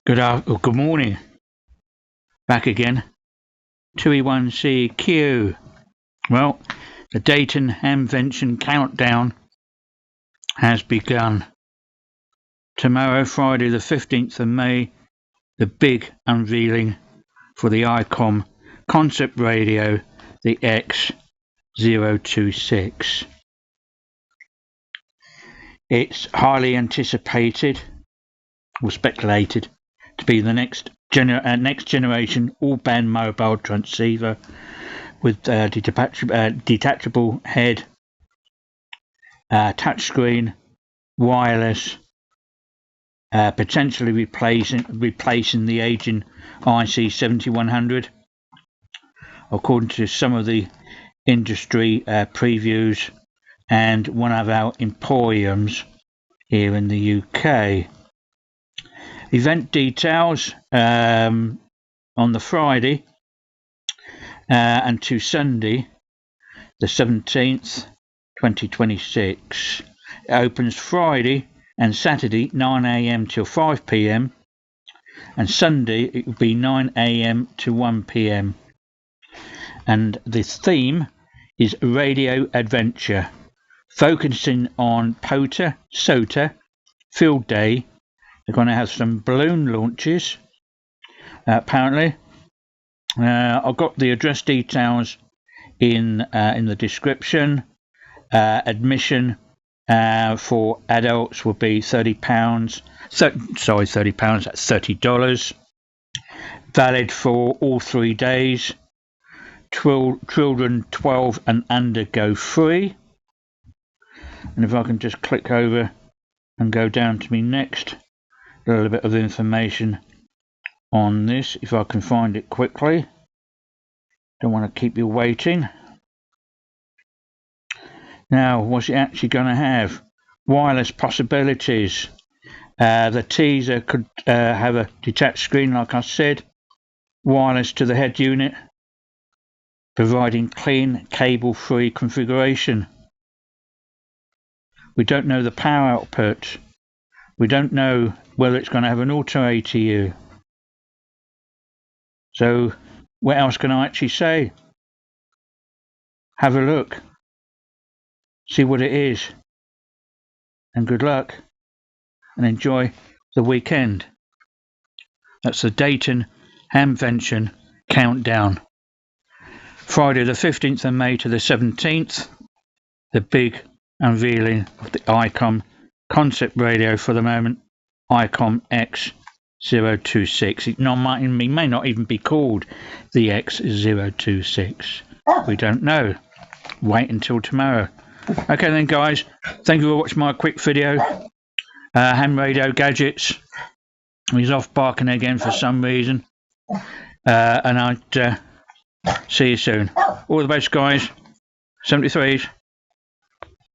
Good morning. Back again. 2E1CQ. Well, the Dayton Hamvention countdown has begun. Tomorrow, Friday the 15th of May, the big unveiling for the Icom concept radio, the X-026. It's highly anticipated, or speculated, to be the next generation all-band mobile transceiver with detachable head, touchscreen, wireless, potentially replacing the aging IC 7100, according to some of the industry previews and one of our emporiums here in the UK. Event details on the Friday and to Sunday, the 17th, 2026. It opens Friday and Saturday 9 AM till 5 PM, and Sunday it will be 9 AM to 1 PM. And the theme is Radio Adventure, focusing on POTA, SOTA, Field Day. They're going to have some balloon launches, apparently. I've got the address details in the description. Admission for adults will be £30. £30. That's $30. Valid for all 3 days. Children 12 and under go free. And if I can just click over and go down to me next. A little bit of information on this, if I can find it quickly. Don't want to keep you waiting. Now, what's it actually going to have? Wireless possibilities. The teaser could have a detached screen, like I said. Wireless to the head unit, providing clean, cable-free configuration. We don't know the power output. We don't know whether it's going to have an auto ATU. So, what else can I actually say? Have a look. See what it is. And good luck. And enjoy the weekend. That's the Dayton Hamvention countdown. Friday the 15th of May to the 17th. The big unveiling of the Icom concept radio for the moment, Icom X-026. It may not even be called the X-026. We don't know. Wait until tomorrow. Okay then, guys. Thank you for watching my quick video. Ham radio gadgets. He's off barking again for some reason. And I'd see you soon. All the best, guys. 73s.